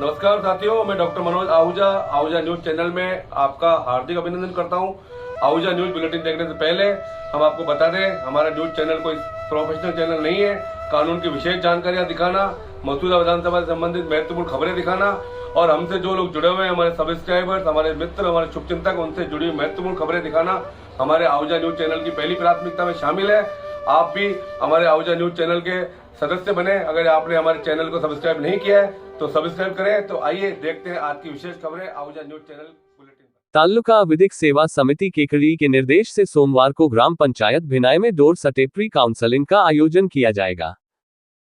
नमस्कार साथियों, मैं doctor Manoj Ahuja Ahuja news channel में आपका हार्दिक अभिनंदन करता हूं। आहूजा न्यूज बुलेटिन देखने से पहले हम आपको बता दें, हमारा न्यूज चैनल कोई प्रोफेशनल चैनल नहीं है। कानून की विशेष जानकारियां दिखाना, मौजूदा विधानसभा से संबंधित महत्वपूर्ण खबरें दिखाना और हमसे जो लोग जुड़े हुए हैं, हमारे सब्सक्राइबर्स, हमारे मित्र, हमारे शुभचिंतक, उनसे जुड़ी हुई महत्वपूर्ण खबरें दिखाना हमारे आहूजा न्यूज चैनल की पहली प्राथमिकता में शामिल है। आप भी हमारे आहूजा न्यूज चैनल के सदस्य बने। अगर आपने हमारे चैनल को सब्सक्राइब नहीं किया है तो सब्सक्राइब करें। तो आइए देखते हैं आज की विशेष खबरें Ahuja news channel bulletin. Taluka विधिक सेवा समिति केकड़ी के निर्देश से सोमवार को ग्राम पंचायत भिनाई में डोर स्टेप प्री काउंसलिंग का आयोजन किया जाएगा,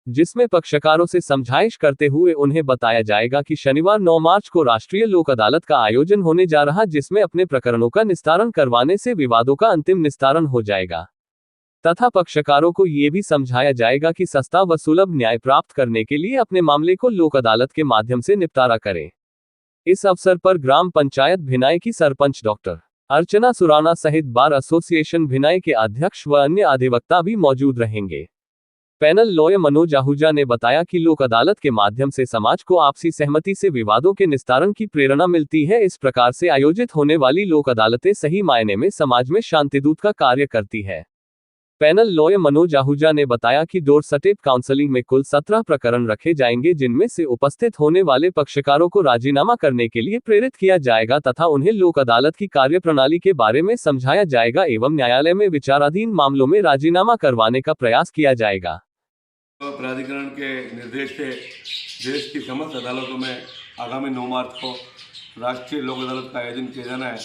जिसमें पक्षकारों से समझाइश करते हुए उन्हें बताया जाएगा कि शनिवार 9 मार्च को राष्ट्रीय लोक अदालत का आयोजन होने जा रहा, जिसमें अपने प्रकरणों का निस्तारण करवाने से विवादों का अंतिम निस्तारण हो जाएगा तथा पक्षकारों को ये भी समझाया जाएगा कि सस्ता व सुलभ न्याय प्राप्त करने के लिए अपने मामले को लोक अदालत के माध्यम से निपटारा करें। इस अवसर पर ग्राम पंचायत भिनाई की सरपंच डॉक्टर अर्चना सुराना सहित बार एसोसिएशन भिनाई के अध्यक्ष व अन्य अधिवक्ता भी मौजूद रहेंगे। पैनल लॉयर मनोज आहूजा ने बताया कि लोक अदालत के माध्यम से समाज को आपसी सहमति से विवादों के निस्तारण की प्रेरणा मिलती है। इस प्रकार से आयोजित होने वाली लोक अदालतें सही मायने में समाज में शांतिदूत का कार्य करती है। पैनल लॉयर मनोज आहूजा ने बताया कि डोर स्टेप काउंसलिंग में कुल 17 प्रकरण रखे जाएंगे, जिनमें से उपस्थित होने वाले पक्षकारों को राजीनामा करने के लिए प्रेरित किया जाएगा तथा उन्हें लोक अदालत की कार्यप्रणाली के बारे में समझाया जाएगा एवं न्यायालय में विचाराधीन मामलों में राजीनामा करवाने का प्रयास किया जाएगा। प्राधिकरण के निर्देश से देश की समस्त अदालतों में आगामी 9 मार्च को राष्ट्रीय लोक अदालत का आयोजन किया जाना है।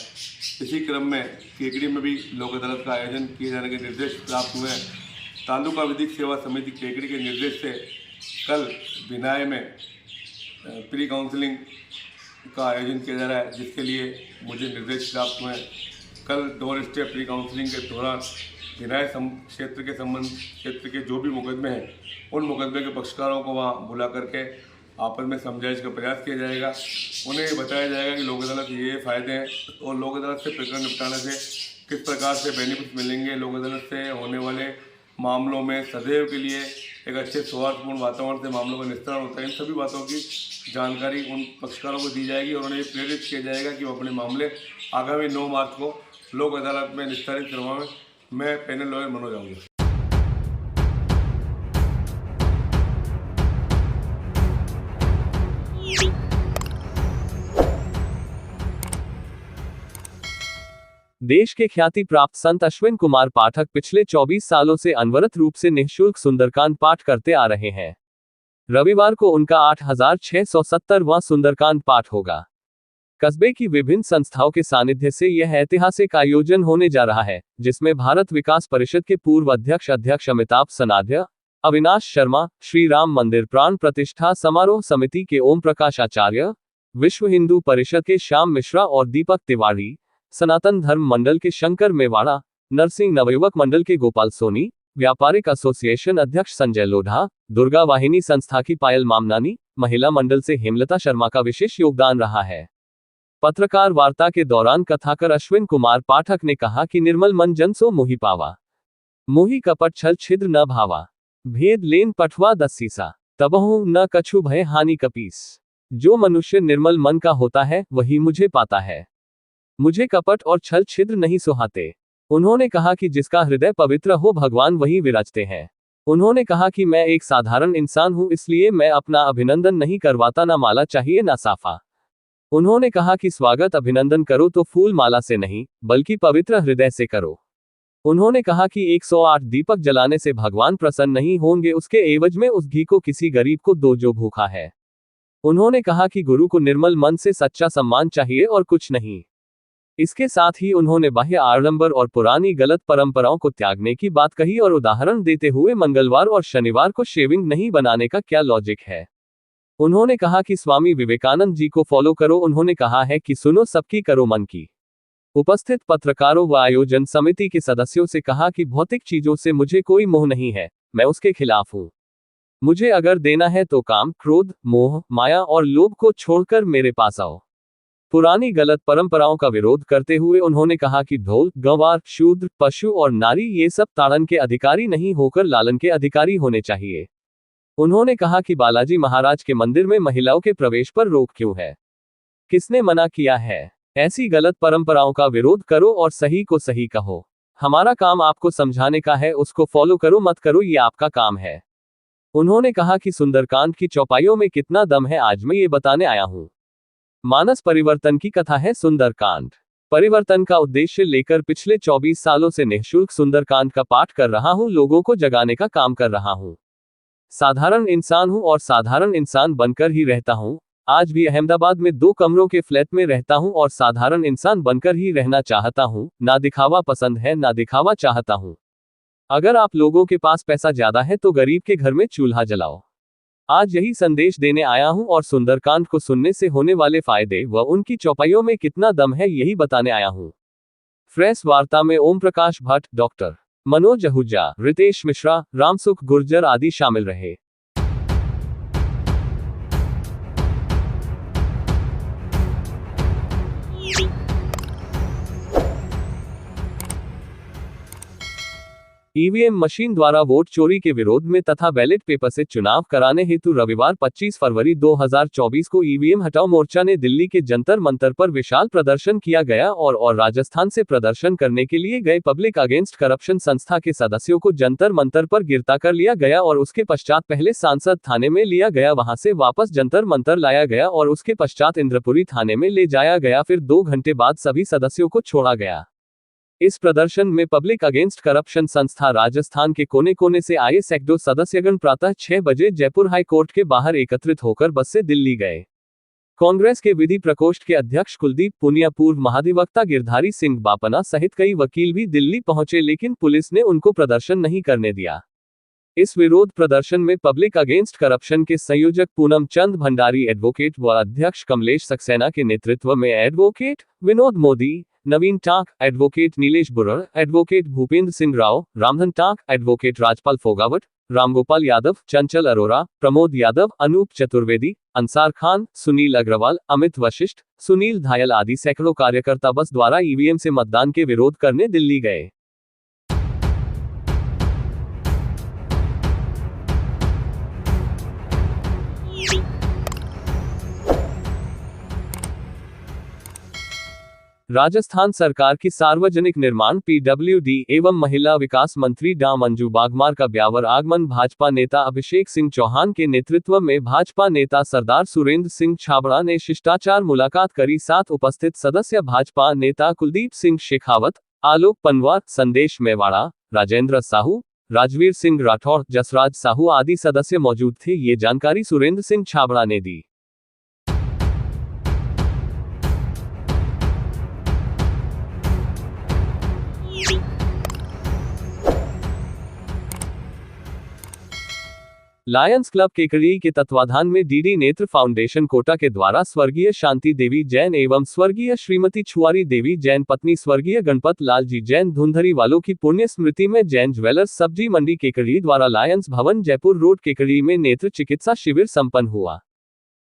इसी क्रम में केकड़ी में भी लोक अदालत का आयोजन किए जाने के निर्देश प्राप्त हुए हैं। तालुका विधिक सेवा समिति केकड़ी के निर्देश से कल भिनाई में प्री काउंसलिंग का आयोजन किया जा रहा है, जिसके लिए मुझे निर्देश प्राप्त हुए हैं। कल डोर स्टेप प्री काउंसलिंग के दौरान भिनाई क्षेत्र के जो भी मुकदमे हैं, उन मुकदमे के पक्षकारों को वहाँ बुला करके आपस में समझाइश का प्रयास किया जाएगा। उन्हें बताया जाएगा कि लोक अदालत ये फ़ायदे हैं और लोक अदालत से प्रकरण निपटाने से किस प्रकार से बेनिफिट मिलेंगे। लोक अदालत से होने वाले मामलों में सदैव के लिए एक अच्छे सौहार्दपूर्ण वातावरण से मामलों का निस्तारण होता है। इन सभी बातों की जानकारी उन पक्षकारों को दी जाएगी और उन्हें प्रेरित किया जाएगा कि वो अपने मामले आगामी 9 मार्च को लोक अदालत में निस्तारित करवाएं। मैं पैनल लॉयर मनोज आहूजा। देश के ख्याति प्राप्त संत अश्विन कुमार पाठक पिछले 24 सालों से अनवरत रूप से निःशुल्क सुंदरकांड पाठ करते आ रहे हैं। रविवार को उनका 8670वां सुंदरकांड पाठ होगा। कस्बे की विभिन्न संस्थाओं के सानिध्य से यह ऐतिहासिक आयोजन होने जा रहा है, जिसमें भारत विकास परिषद के पूर्व अध्यक्ष अमिताभ सनाध्य, अविनाश शर्मा, श्री राम मंदिर प्राण प्रतिष्ठा समारोह समिति के ओम प्रकाश आचार्य, विश्व हिंदू परिषद के श्याम मिश्रा और दीपक तिवारी, सनातन धर्म मंडल के शंकर मेवाड़ा, नरसिंह नवयुवक मंडल के गोपाल सोनी, व्यापारिक एसोसिएशन अध्यक्ष संजय लोढ़ा, दुर्गा वाहिनी संस्था की पायल मामनानी, महिला मंडल से हेमलता शर्मा का विशेष योगदान रहा है। पत्रकार वार्ता के दौरान कथाकार अश्विन कुमार पाठक ने कहा कि निर्मल मन जन सो मोहि पावा, मोहि कपट छल छिद्र न भावा, भेद लेन पठवा दसीसा, तबहु न कछु भय हानि कपीस। जो मनुष्य निर्मल मन का होता है वही मुझे पाता है, मुझे कपट और छल छिद्र नहीं सुहाते। उन्होंने कहा कि जिसका हृदय पवित्र हो भगवान वही विराजते हैं। उन्होंने कहा कि मैं एक साधारण इंसान हूं, इसलिए मैं अपना अभिनंदन नहीं करवाता, ना माला चाहिए ना साफा। उन्होंने कहा कि स्वागत अभिनंदन करो तो फूल माला से नहीं बल्कि पवित्र हृदय से करो। उन्होंने कहा कि 108 दीपक जलाने से भगवान प्रसन्न नहीं होंगे, उसके एवज में उस घी को किसी गरीब को दो जो भूखा है। उन्होंने कहा कि गुरु को निर्मल मन से सच्चा सम्मान चाहिए और कुछ नहीं। इसके साथ ही उन्होंने बाह्य आडंबर और पुरानी गलत परंपराओं को त्यागने की बात कही और उदाहरण देते हुए मंगलवार और शनिवार को शेविंग नहीं बनाने का क्या लॉजिक है। उन्होंने कहा कि स्वामी विवेकानंद जी को फॉलो करो। उन्होंने कहा है कि सुनो सबकी करो मन की। उपस्थित पत्रकारों व आयोजन समिति के सदस्यों से कहा कि भौतिक चीजों से मुझे कोई मोह नहीं है, मैं उसके खिलाफ हूँ। मुझे अगर देना है तो काम, क्रोध, मोह, माया और लोभ को छोड़कर मेरे पास आओ। पुरानी गलत परंपराओं का विरोध करते हुए उन्होंने कहा कि ढोल, गंवार, शूद्र, पशु और नारी ये सब ताड़न के अधिकारी नहीं होकर लालन के अधिकारी होने चाहिए। उन्होंने कहा कि बालाजी महाराज के मंदिर में महिलाओं के प्रवेश पर रोक क्यों है? किसने मना किया है? ऐसी गलत परंपराओं का विरोध करो और सही को सही कहो। हमारा काम आपको समझाने का है, उसको फॉलो करो मत करो ये आपका काम है। उन्होंने कहा कि सुंदरकांड की चौपाइयों में कितना दम है आज मैं ये बताने आया हूं। मानस परिवर्तन की कथा है सुंदरकांड। परिवर्तन का उद्देश्य लेकर पिछले 24 सालों से निःशुल्क सुंदरकांड का पाठ कर रहा हूं, लोगों को जगाने का काम कर रहा हूं। साधारण इंसान हूं और साधारण इंसान बनकर ही रहता हूं। आज भी अहमदाबाद में 2 कमरों के फ्लैट में रहता हूं और साधारण इंसान बनकर ही रहना चाहता हूं। ना दिखावा पसंद है ना दिखावा चाहता हूं। अगर आप लोगों के पास पैसा ज्यादा है तो गरीब के घर में चूल्हा जलाओ। आज यही संदेश देने आया हूं और सुंदरकांड को सुनने से होने वाले फायदे व उनकी चौपाइयों में कितना दम है यही बताने आया हूं। प्रेस वार्ता में ओम प्रकाश भट्ट, डॉक्टर मनोज आहूजा, रितेश मिश्रा, रामसुख गुर्जर आदि शामिल रहे। ईवीएम मशीन द्वारा वोट चोरी के विरोध में तथा बैलेट पेपर से चुनाव कराने हेतु रविवार 25 फरवरी 2024 को ईवीएम हटाओ मोर्चा ने दिल्ली के जंतर मंतर पर विशाल प्रदर्शन किया गया और राजस्थान से प्रदर्शन करने के लिए गए पब्लिक अगेंस्ट करप्शन संस्था के सदस्यों को जंतर मंतर पर गिरफ्तार कर लिया गया और उसके पश्चात पहले सांसद थाने में लिया गया, वहां से वापस जंतर मंतर लाया गया और उसके पश्चात इंद्रपुरी थाने में ले जाया गया, फिर 2 घंटे बाद सभी सदस्यों को छोड़ा गया। इस प्रदर्शन में पब्लिक अगेंस्ट करप्शन संस्था राजस्थान के कोने कोने से आए सैकड़ों सदस्यगण प्रातः 6 बजे जयपुर हाई कोर्ट के बाहर एकत्रित होकर बस से दिल्ली गए। कांग्रेस के विधि प्रकोष्ठ के अध्यक्ष कुलदीप पुनिया, पूर्व महाधिवक्ता गिरधारी सिंह बापना सहित कई वकील भी दिल्ली पहुंचे, लेकिन पुलिस ने उनको प्रदर्शन नहीं करने दिया। इस विरोध प्रदर्शन में पब्लिक अगेंस्ट करप्शन के संयोजक पूनम चंद भंडारी एडवोकेट व अध्यक्ष कमलेश सक्सेना के नेतृत्व में एडवोकेट विनोद मोदी, नवीन टाक, एडवोकेट नीलेश बुर्र, एडवोकेट भूपेंद्र सिंह राव, रामधन टाक, एडवोकेट राजपाल फोगावट, रामगोपाल यादव, चंचल अरोरा, प्रमोद यादव, अनूप चतुर्वेदी, अंसार खान, सुनील अग्रवाल, अमित वशिष्ठ, सुनील धायल आदि सैकड़ों कार्यकर्ता बस द्वारा ईवीएम से मतदान के विरोध करने दिल्ली गए। राजस्थान सरकार की सार्वजनिक निर्माण पीडब्ल्यूडी एवं महिला विकास मंत्री डॉ मंजू बागमार का ब्यावर आगमन भाजपा नेता अभिषेक सिंह चौहान के नेतृत्व में भाजपा नेता सरदार सुरेंद्र सिंह छाबड़ा ने शिष्टाचार मुलाकात करी। साथ उपस्थित सदस्य भाजपा नेता कुलदीप सिंह शेखावत, आलोक पनवार, संदेश मेवाड़ा, राजेंद्र साहू, राजवीर सिंह राठौड़, जसराज साहू आदि सदस्य मौजूद थे। ये जानकारी सुरेंद्र सिंह छाबड़ा ने दी। लायंस क्लब केकड़ी के तत्वाधान में डीडी नेत्र फाउंडेशन कोटा के द्वारा स्वर्गीय शांति देवी जैन एवं स्वर्गीय श्रीमती छुआरी देवी जैन पत्नी स्वर्गीय गणपत लाल जी जैन धुंधरी वालों की पुण्य स्मृति में जैन ज्वेलर्स सब्जी मंडी केकड़ी द्वारा लायंस भवन जयपुर रोड केकड़ी में नेत्र चिकित्सा शिविर संपन्न हुआ।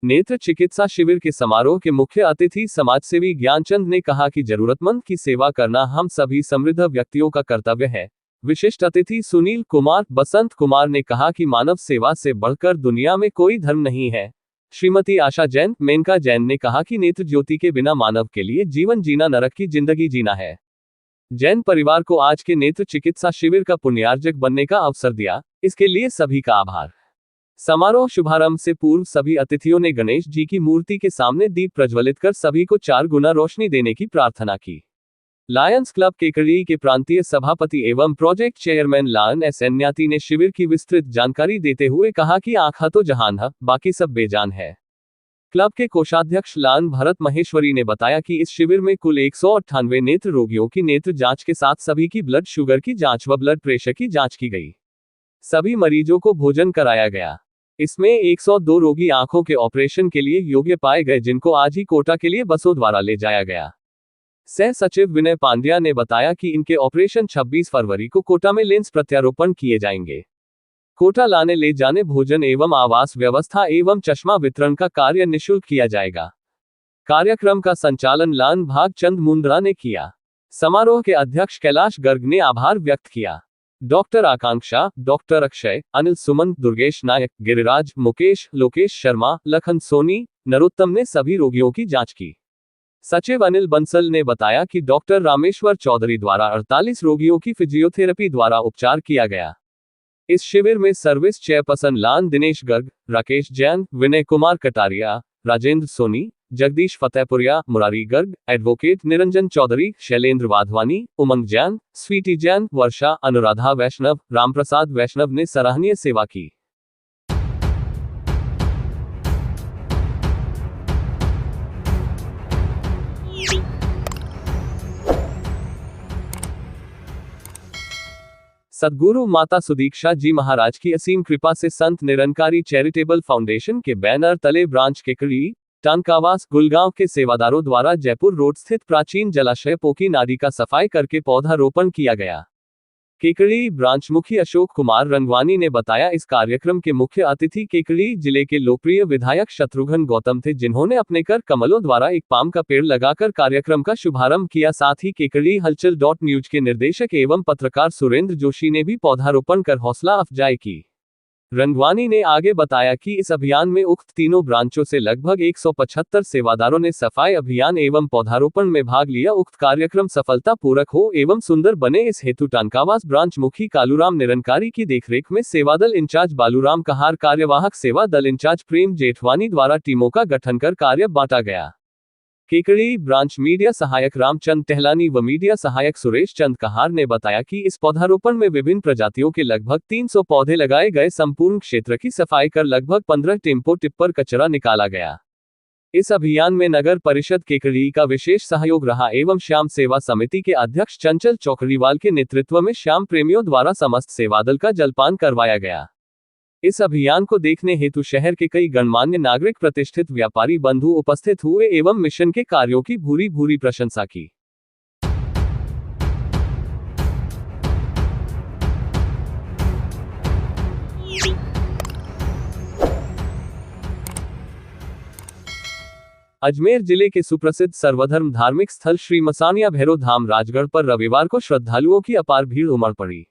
नेत्र चिकित्सा शिविर के समारोह के मुख्य अतिथि समाजसेवी ज्ञानचंद ने कहा कि जरूरतमंद की सेवा करना हम सभी समृद्ध व्यक्तियों का कर्तव्य है। विशिष्ट अतिथि सुनील कुमार बसंत कुमार ने कहा कि मानव सेवा से बढ़कर दुनिया में कोई धर्म नहीं है। श्रीमती आशा जैन मेनका जैन ने कहा कि नेत्र ज्योति के बिना मानव के लिए जीवन जीना नरक की जिंदगी जीना है। जैन परिवार को आज के नेत्र चिकित्सा शिविर का पुण्यार्जक बनने का अवसर दिया, इसके लिए सभी का आभार। समारोह शुभारंभ से पूर्व सभी अतिथियों ने गणेश जी की मूर्ति के सामने दीप प्रज्वलित कर सभी को 4 गुना रोशनी देने की प्रार्थना की। लायंस क्लब केकड़ी के प्रांतीय सभापति एवं प्रोजेक्ट चेयरमैन लायन एस एन्याती ने शिविर की विस्तृत जानकारी देते हुए कहा कि आंखा तो जहान है, बाकी सब बेजान है। क्लब के कोषाध्यक्ष लान भरत महेश्वरी ने बताया कि इस शिविर में कुल 198 नेत्र रोगियों की नेत्र जांच के साथ सभी की ब्लड शुगर की जांच व ब्लड प्रेशर की जांच की गई। सभी मरीजों को भोजन कराया गया। इसमें 102 रोगी आंखों के ऑपरेशन के लिए योग्य पाए गए, जिनको आज ही कोटा के लिए बसों द्वारा ले जाया गया। सह सचिव विनय पांड्या ने बताया कि इनके ऑपरेशन 26 फरवरी को कोटा में लेंस प्रत्यारोपण किए जाएंगे। कोटा लाने ले जाने, भोजन एवं आवास व्यवस्था एवं चश्मा वितरण का कार्य निःशुल्क किया जाएगा। कार्यक्रम का संचालन लान भागचंद मुंद्रा ने किया। समारोह के अध्यक्ष कैलाश गर्ग ने आभार व्यक्त किया। डॉक्टर आकांक्षा, डॉक्टर अक्षय, अनिल सुमन, दुर्गेश नायक, गिरिराज, मुकेश, लोकेश शर्मा, लखन सोनी, नरोत्तम ने सभी रोगियों की जांच की। सचिव अनिल बंसल ने बताया कि डॉक्टर रामेश्वर चौधरी द्वारा 48 रोगियों की फिजियोथेरेपी द्वारा उपचार किया गया। इस शिविर में सर्विस चेयरपर्सन लान दिनेश गर्ग, राकेश जैन, विनय कुमार कटारिया, राजेंद्र सोनी, जगदीश फतेहपुरिया, मुरारी गर्ग, एडवोकेट निरंजन चौधरी, शैलेंद्र वाधवानी, उमंग जैन, स्वीटी जैन, वर्षा, अनुराधा वैष्णव, रामप्रसाद वैष्णव ने सराहनीय सेवा की। सद्गुरु माता सुदीक्षा जी महाराज की असीम कृपा से संत निरंकारी चैरिटेबल फाउंडेशन के बैनर तले ब्रांच केकड़ी, टानकावास, गुलगांव के सेवादारों द्वारा जयपुर रोड स्थित प्राचीन जलाशय पोकी नादी का सफाई करके पौधारोपण किया गया। केकड़ी ब्रांच मुखी अशोक कुमार रंगवानी ने बताया, इस कार्यक्रम के मुख्य अतिथि केकड़ी जिले के लोकप्रिय विधायक शत्रुघ्न गौतम थे, जिन्होंने अपने कर कमलों द्वारा एक पाम का पेड़ लगाकर कार्यक्रम का शुभारंभ किया। साथ ही केकड़ी हलचल .न्यूज के निर्देशक एवं पत्रकार सुरेंद्र जोशी ने भी पौधारोपण कर हौसला अफजाई की। रंगवानी ने आगे बताया कि इस अभियान में उक्त तीनों ब्रांचों से लगभग 175 सेवादारों ने सफाई अभियान एवं पौधारोपण में भाग लिया। उक्त कार्यक्रम सफलता पूर्वक हो एवं सुंदर बने, इस हेतु टानकावास ब्रांच मुखी कालूराम निरंकारी की देखरेख में सेवादल इंचार्ज बालूराम कहार, कार्यवाहक सेवा दल इंचार्ज प्रेम जेठवानी द्वारा टीमों का गठन कर कार्य बांटा गया। केकड़ी ब्रांच मीडिया सहायक रामचंद टहलानी व मीडिया सहायक सुरेश चंद कहार ने बताया कि इस पौधारोपण में विभिन्न प्रजातियों के लगभग 300 पौधे लगाए गए। संपूर्ण क्षेत्र की सफाई कर लगभग 15 टेम्पो टिप्पर कचरा निकाला गया। इस अभियान में नगर परिषद केकड़ी का विशेष सहयोग रहा एवं श्याम सेवा समिति के अध्यक्ष चंचल चौकड़ीवाल के नेतृत्व में श्याम प्रेमियों द्वारा समस्त सेवादल का जलपान करवाया गया। इस अभियान को देखने हेतु शहर के कई गणमान्य नागरिक, प्रतिष्ठित व्यापारी बंधु उपस्थित हुए एवं मिशन के कार्यों की भूरी भूरी प्रशंसा की। अजमेर जिले के सुप्रसिद्ध सर्वधर्म धार्मिक स्थल श्री मसानिया भैरव धाम राजगढ़ पर रविवार को श्रद्धालुओं की अपार भीड़ उमड़ पड़ी।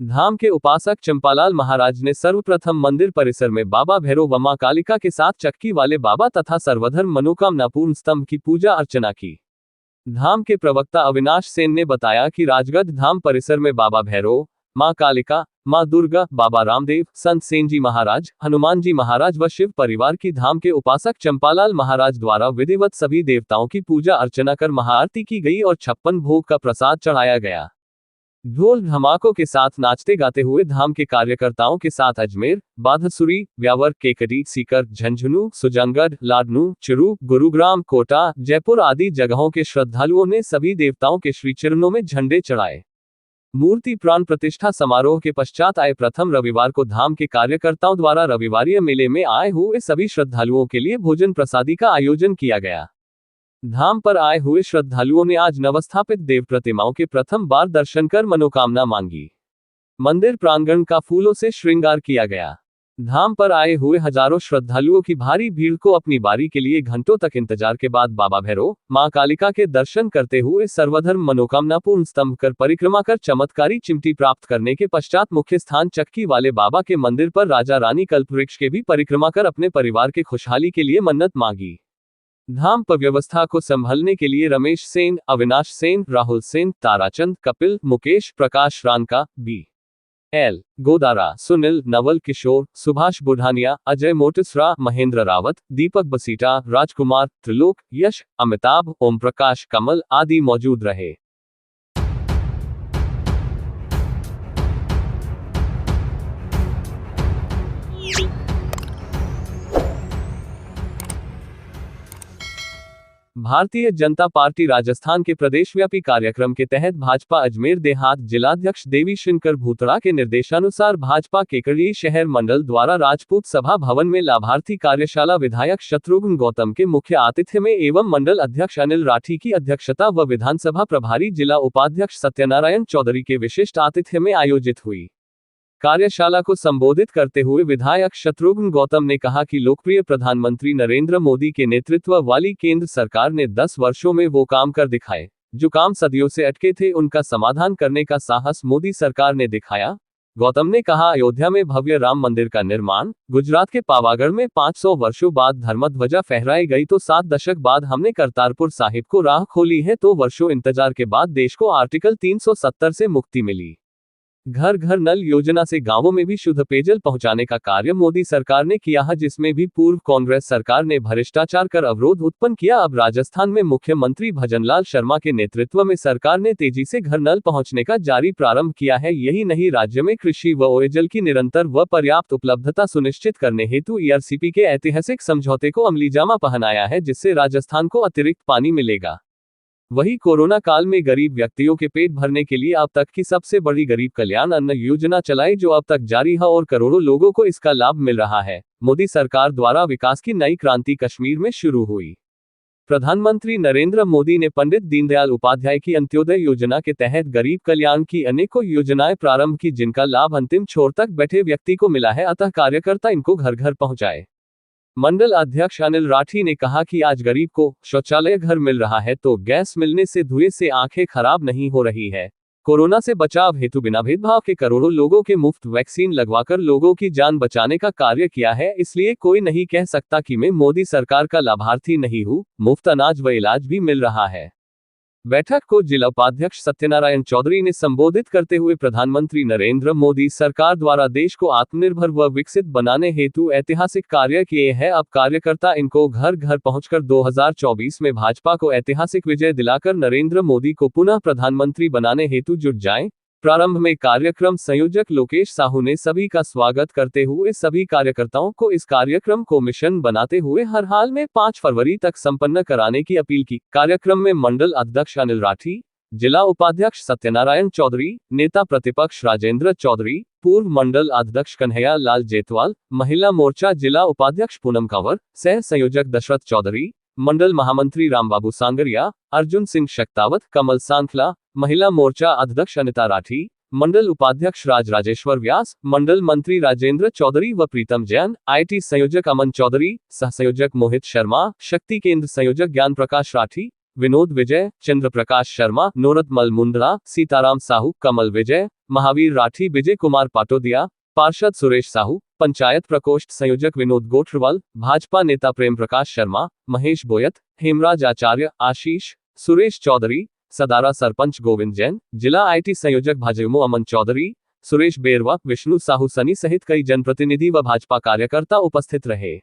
धाम के उपासक चंपालाल महाराज ने सर्वप्रथम मंदिर परिसर में बाबा भैरव व मां कालिका के साथ चक्की वाले बाबा तथा सर्वधर्म मनोकामना पूर्ण स्तंभ की पूजा अर्चना की। धाम के प्रवक्ता अविनाश सेन ने बताया कि राजगढ़ धाम परिसर में बाबा भैरव, मां कालिका, मां दुर्गा, बाबा रामदेव, संत सेन जी महाराज, हनुमान जी महाराज व शिव परिवार की धाम के उपासक चंपालाल महाराज द्वारा विधिवत सभी देवताओं की पूजा अर्चना कर महाआरती की गई और 56 भोग का प्रसाद चढ़ाया गया। ढोल धमाकों के साथ नाचते गाते हुए धाम के कार्यकर्ताओं के साथ अजमेर, बाधसुरी, व्यावर, केकड़ी, सीकर, झंझुनू, सुजंगढ़, लाडनू, चिरू, गुरुग्राम, कोटा, जयपुर आदि जगहों के श्रद्धालुओं ने सभी देवताओं के श्री चरणों में झंडे चढ़ाए। मूर्ति प्राण प्रतिष्ठा समारोह के पश्चात आए प्रथम रविवार को धाम के कार्यकर्ताओं द्वारा रविवारीय मेले में आए हुए सभी श्रद्धालुओं के लिए भोजन प्रसादी का आयोजन किया गया। धाम पर आए हुए श्रद्धालुओं ने आज नवस्थापित देव प्रतिमाओं के प्रथम बार दर्शन कर मनोकामना मांगी। मंदिर प्रांगण का फूलों से श्रृंगार किया गया। धाम पर आए हुए हजारों श्रद्धालुओं की भारी भीड़ को अपनी बारी के लिए घंटों तक इंतजार के बाद बाबा भैरव, मां कालिका के दर्शन करते हुए सर्वधर्म मनोकामना पूर्ण स्तंभ कर परिक्रमा कर चमत्कारी चिमटी प्राप्त करने के पश्चात मुख्य स्थान चक्की वाले बाबा के मंदिर पर राजा रानी कल्पवृक्ष के भी परिक्रमा कर अपने परिवार के खुशहाली के लिए मन्नत मांगी। धाम पर व्यवस्था को संभालने के लिए रमेश सेन, अविनाश सेन, राहुल सेन, ताराचंद, कपिल, मुकेश, प्रकाश रानका, बी.एल. गोदारा, सुनील, नवल किशोर, सुभाष बुढ़ानिया, अजय मोटिसरा, महेंद्र रावत, दीपक बसीटा, राजकुमार, त्रिलोक, यश, अमिताभ, ओम प्रकाश, कमल आदि मौजूद रहे। भारतीय जनता पार्टी राजस्थान के प्रदेशव्यापी कार्यक्रम के तहत भाजपा अजमेर देहात जिलाध्यक्ष देवी शंकर भूतड़ा के निर्देशानुसार भाजपा केकड़ी शहर मंडल द्वारा राजपूत सभा भवन में लाभार्थी कार्यशाला विधायक शत्रुघ्न गौतम के मुख्य आतिथ्य में एवं मंडल अध्यक्ष अनिल राठी की अध्यक्षता व विधानसभा प्रभारी जिला उपाध्यक्ष सत्यनारायण चौधरी के विशिष्ट आतिथ्य में आयोजित हुई। कार्यशाला को संबोधित करते हुए विधायक शत्रुघ्न गौतम ने कहा कि लोकप्रिय प्रधानमंत्री नरेंद्र मोदी के नेतृत्व वाली केंद्र सरकार ने 10 वर्षों में वो काम कर दिखाए जो काम सदियों से अटके थे उनका समाधान करने का साहस मोदी सरकार ने दिखाया। गौतम ने कहा, अयोध्या में भव्य राम मंदिर का निर्माण, गुजरात के पावागढ़ में 500 वर्षों बाद धर्मध्वजा फहराई गई तो 7 दशक बाद हमने करतारपुर साहिब को राह खोली है तो वर्षों इंतजार के बाद देश को आर्टिकल 370 से मुक्ति मिली। घर घर नल योजना से गांवों में भी शुद्ध पेयजल पहुंचाने का कार्य मोदी सरकार ने किया है, जिसमें भी पूर्व कांग्रेस सरकार ने भ्रष्टाचार कर अवरोध उत्पन्न किया। अब राजस्थान में मुख्यमंत्री भजनलाल शर्मा के नेतृत्व में सरकार ने तेजी से घर नल पहुंचने का जारी प्रारंभ किया है। यही नहीं, राज्य में कृषि व पेयजल की निरंतर व पर्याप्त उपलब्धता सुनिश्चित करने हेतु ERCP के ऐतिहासिक समझौते को अमलीजामा पहनाया है, जिससे राजस्थान को अतिरिक्त पानी मिलेगा। वही कोरोना काल में गरीब व्यक्तियों के पेट भरने के लिए अब तक की सबसे बड़ी गरीब कल्याण अन्न योजना चलाई, जो अब तक जारी है और करोड़ों लोगों को इसका लाभ मिल रहा है। मोदी सरकार द्वारा विकास की नई क्रांति कश्मीर में शुरू हुई। प्रधानमंत्री नरेंद्र मोदी ने पंडित दीनदयाल उपाध्याय की अंत्योदय योजना के तहत गरीब कल्याण की अनेकों योजनाएं प्रारंभ की, जिनका लाभ अंतिम छोर तक बैठे व्यक्ति को मिला है, अतः कार्यकर्ता इनको घर घर पहुंचाए। मंडल अध्यक्ष अनिल राठी ने कहा कि आज गरीब को शौचालय घर मिल रहा है तो गैस मिलने से धुएं से आंखें खराब नहीं हो रही है। कोरोना से बचाव हेतु बिना भेदभाव के करोड़ों लोगों के मुफ्त वैक्सीन लगवाकर लोगों की जान बचाने का कार्य किया है। इसलिए कोई नहीं कह सकता कि मैं मोदी सरकार का लाभार्थी नहीं हूं। मुफ्त अनाज व इलाज भी मिल रहा है। बैठक को जिला उपाध्यक्ष सत्यनारायण चौधरी ने संबोधित करते हुए प्रधानमंत्री नरेंद्र मोदी सरकार द्वारा देश को आत्मनिर्भर व विकसित बनाने हेतु ऐतिहासिक कार्य किए हैं। अब कार्यकर्ता इनको घर घर पहुंचकर 2024 में भाजपा को ऐतिहासिक विजय दिलाकर नरेंद्र मोदी को पुनः प्रधानमंत्री बनाने हेतु जुट जाएं। प्रारंभ में कार्यक्रम संयोजक लोकेश साहू ने सभी का स्वागत करते हुए सभी कार्यकर्ताओं को इस कार्यक्रम को मिशन बनाते हुए हर हाल में 5 फरवरी तक संपन्न कराने की अपील की। कार्यक्रम में मंडल अध्यक्ष अनिल राठी, जिला उपाध्यक्ष सत्यनारायण चौधरी, नेता प्रतिपक्ष राजेंद्र चौधरी, पूर्व मंडल अध्यक्ष कन्हैया लाल जेतवाल, महिला मोर्चा जिला उपाध्यक्ष पूनम कंवर, सह संयोजक दशरथ चौधरी, मंडल महामंत्री रामबाबू सांगरिया, अर्जुन सिंह शक्तावत, कमल सांखला, महिला मोर्चा अध्यक्ष अनिता राठी, मंडल उपाध्यक्ष राजेश्वर व्यास, मंडल मंत्री राजेंद्र चौधरी व प्रीतम जैन, IT संयोजक अमन चौधरी, सह संयोजक मोहित शर्मा, शक्ति केंद्र संयोजक ज्ञान प्रकाश राठी, विनोद विजय, चंद्र प्रकाश शर्मा, नोरतमल मुंद्रा, सीताराम साहू, कमल विजय, महावीर राठी, विजय कुमार पाटोदिया, पार्षद सुरेश साहू, पंचायत प्रकोष्ठ संयोजक विनोद गोठरवाल, भाजपा नेता प्रेम प्रकाश शर्मा, महेश बोयत, हेमराज आचार्य, आशीष, सुरेश चौधरी, सदारा सरपंच गोविंद जैन, जिला IT संयोजक भाजयुमो अमन चौधरी, सुरेश बेरवा, विष्णु साहू सनी सहित कई जनप्रतिनिधि व भाजपा कार्यकर्ता उपस्थित रहे।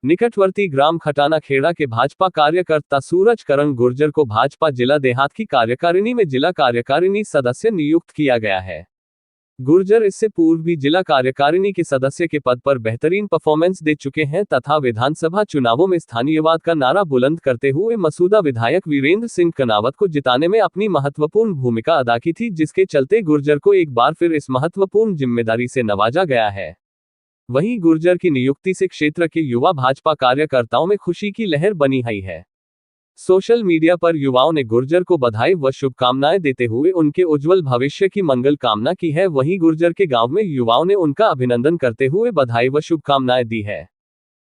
निकटवर्ती ग्राम खटाना खेड़ा के भाजपा कार्यकर्ता सूरज करण गुर्जर को भाजपा जिला देहात की कार्यकारिणी में जिला कार्यकारिणी सदस्य नियुक्त किया गया है। गुर्जर इससे पूर्व भी जिला कार्यकारिणी के सदस्य के पद पर बेहतरीन परफॉर्मेंस दे चुके हैं तथा विधानसभा चुनावों में स्थानीयवाद का नारा बुलंद करते हुए मसूदा विधायक वीरेंद्र सिंह कनावत को जिताने में अपनी महत्वपूर्ण भूमिका अदा की थी, जिसके चलते गुर्जर को एक बार फिर इस महत्वपूर्ण जिम्मेदारी से नवाजा गया है। वहीं गुर्जर की नियुक्ति से क्षेत्र के युवा भाजपा कार्यकर्ताओं में खुशी की लहर बनी हुई है। सोशल मीडिया पर युवाओं ने गुर्जर को बधाई व शुभकामनाएं देते हुए उनके उज्जवल भविष्य की मंगल कामना की है। वहीं गुर्जर के गांव में युवाओं ने उनका अभिनंदन करते हुए बधाई व शुभकामनाएं दी है।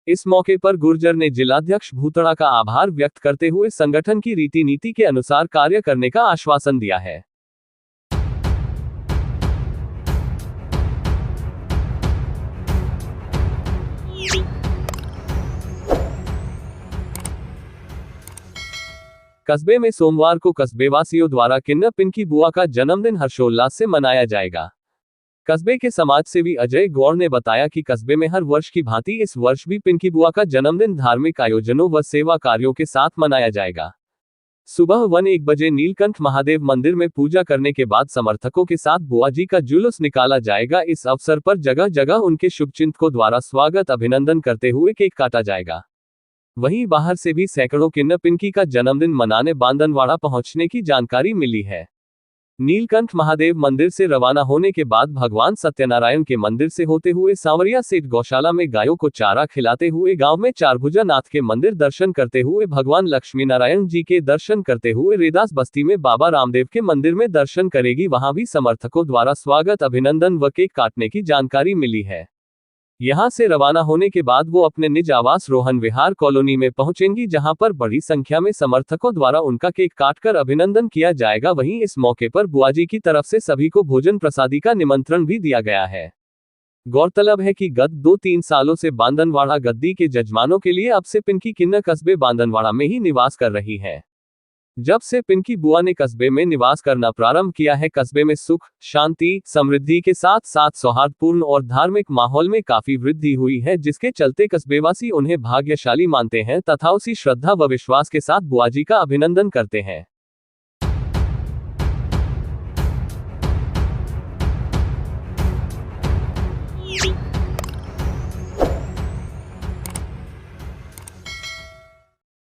इस मौके पर गुर्जर ने जिलाध्यक्ष भूतड़ा का आभार व्यक्त करते हुए संगठन की रीति नीति के अनुसार कार्य करने का आश्वासन दिया है। कस्बे में सोमवार को कस्बेवासियों द्वारा किन्ना पिंकी बुआ का जन्मदिन हर्षोल्लास से मनाया जाएगा। कस्बे के समाजसेवी अजय गौड़ ने बताया कि कस्बे में हर वर्ष की भांति इस वर्ष भी पिंकी बुआ का जन्मदिन धार्मिक आयोजनों व सेवा कार्यों के साथ मनाया जाएगा। सुबह 1 बजे नीलकंठ महादेव मंदिर में पूजा करने के बाद समर्थकों के साथ बुआ जी का जुलूस निकाला जाएगा। इस अवसर पर जगह जगह उनके शुभचिंतकों द्वारा स्वागत अभिनंदन करते हुए केक काटा जाएगा। वहीं बाहर से भी सैकड़ों किन्ना पिंकी का जन्मदिन मनाने बांदनवाड़ा पहुंचने की जानकारी मिली है। नीलकंठ महादेव मंदिर से रवाना होने के बाद भगवान सत्यनारायण के मंदिर से होते हुए सांवरिया सेठ गौशाला में गायों को चारा खिलाते हुए गांव में चारभुजा नाथ के मंदिर दर्शन करते हुए भगवान लक्ष्मी नारायण जी के दर्शन करते हुए रेदास बस्ती में बाबा रामदेव के मंदिर में दर्शन करेगी। वहां भी समर्थकों द्वारा स्वागत, अभिनंदन व केक काटने की जानकारी मिली है। यहां से रवाना होने के बाद वो अपने निज आवास रोहन विहार कॉलोनी में पहुंचेंगी, जहां पर बड़ी संख्या में समर्थकों द्वारा उनका केक काटकर अभिनंदन किया जाएगा। वहीं इस मौके पर बुआजी की तरफ से सभी को भोजन प्रसादी का निमंत्रण भी दिया गया है। गौरतलब है कि गत 2-3 सालों से बांदनवाड़ा गद्दी के जजमानों के लिए अब से पिंकी किन्नर कस्बे बांदनवाड़ा में ही निवास कर रही है। जब से पिंकी बुआ ने कस्बे में निवास करना प्रारंभ किया है, कस्बे में सुख, शांति, समृद्धि के साथ साथ सौहार्दपूर्ण और धार्मिक माहौल में काफी वृद्धि हुई है, जिसके चलते कस्बेवासी उन्हें भाग्यशाली मानते हैं तथा उसी श्रद्धा व विश्वास के साथ बुआजी का अभिनंदन करते हैं।